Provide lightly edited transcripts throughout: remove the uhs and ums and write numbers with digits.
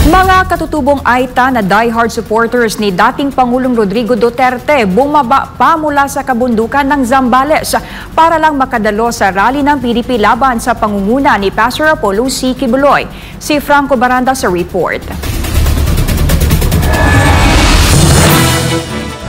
Mga katutubong Aita na diehard supporters ni dating Pangulong Rodrigo Duterte bumaba pa mula sa kabundukan ng Zambales para lang makadalo sa rally ng PDP laban sa pangunguna ni Pastor Apollo C. Quiboloy. Si Franco Baranda sa report.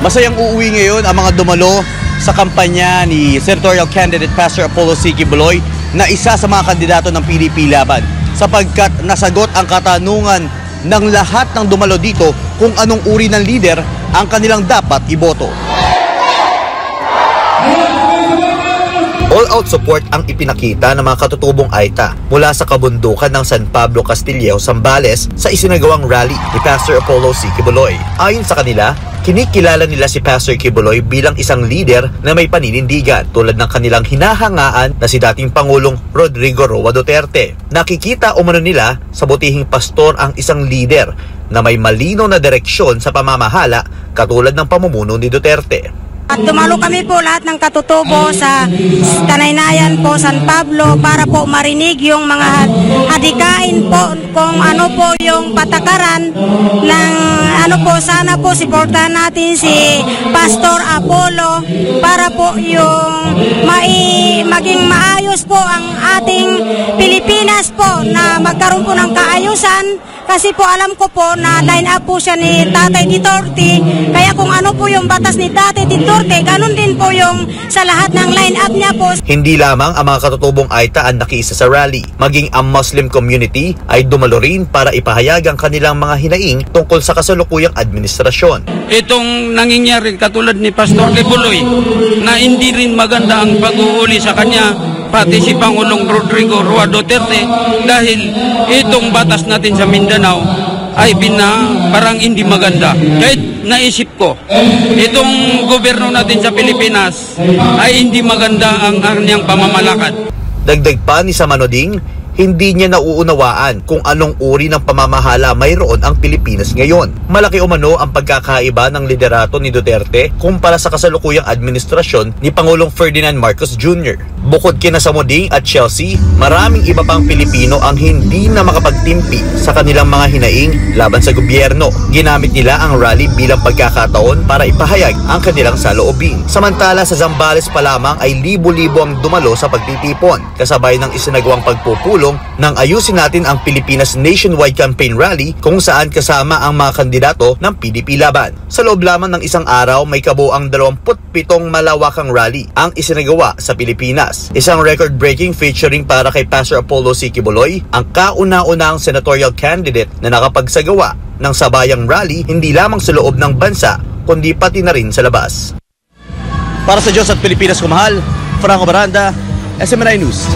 Masayang uuwi ngayon ang mga dumalo sa kampanya ni senatorial candidate Pastor Apollo C. Quiboloy na isa sa mga kandidato ng PDP laban sapagkat nasagot ang katanungan ng lahat ng dumalo dito kung anong uri ng leader ang kanilang dapat iboto. All-out support ang ipinakita ng mga katutubong Aita mula sa kabundukan ng San Pablo Castillejo, Zambales sa isinagawang rally ni Pastor Apollo C. Quiboloy. Ayon sa kanila, kinikilala nila si Pastor Quiboloy bilang isang leader na may paninindigan tulad ng kanilang hinahangaan na si dating Pangulong Rodrigo Roa Duterte. Nakikita umano nila sa butihing pastor ang isang leader na may malinaw na direksyon sa pamamahala katulad ng pamumuno ni Duterte. At dumalo kami po lahat ng katutubo sa Tanaynayan po, San Pablo para po marinig yung mga hadikain po kung ano po yung patakaran ng ano po, sana po suportahan natin si Pastor Apollo para po yung maging maayos po ang ating Pilipinas po na magkaroon po ng kaayusan. Kasi po alam ko po na line up po siya ni Tatay Duterte, kaya kung ano po yung batas ni Tatay Duterte, ganun din po yung sa lahat ng line up niya po. Hindi lamang ang mga katutubong Aita ang nakiisa sa rally, maging ang Muslim community ay dumalo rin para ipahayag ang kanilang mga hinaing tungkol sa kasalukuyang administrasyon. Itong nangyayari katulad ni Pastor Quiboloy na hindi rin maganda ang pag-uuli sa kanya, pati si Pangulong Rodrigo Roa Duterte, dahil itong batas natin sa Mindanao ay parang hindi maganda. Kahit naisip ko, itong gobyerno natin sa Pilipinas ay hindi maganda ang kanyang pamamalakad. Dagdag pa ni Samanoding, hindi niya nauunawaan kung anong uri ng pamamahala mayroon ang Pilipinas ngayon. Malaki umano ang pagkakaiba ng liderato ni Duterte kumpara sa kasalukuyang administrasyon ni Pangulong Ferdinand Marcos Jr. Bukod kina Samuding at Chelsea, maraming iba pang Pilipino ang hindi na makapagtimpi sa kanilang mga hinaing laban sa gobyerno. Ginamit nila ang rally bilang pagkakataon para ipahayag ang kanilang saloobin. Samantala sa Zambales pa lamang ay libo-libo ang dumalo sa pagtitipon, kasabay ng isinagawang pagpupulong nang ayusin natin ang Pilipinas Nationwide Campaign Rally kung saan kasama ang mga kandidato ng PDP laban. Sa loob lamang ng isang araw, may kabuang 27 malawakang rally ang isinagawa sa Pilipinas. Isang record-breaking featuring para kay Pastor Apollo C. Quiboloy, ang kauna-unahang senatorial candidate na nakapagsagawa ng sabayang rally hindi lamang sa loob ng bansa kundi pati na rin sa labas. Para sa Diyos at Pilipinas kumahal, Franco Baranda, SMNI News.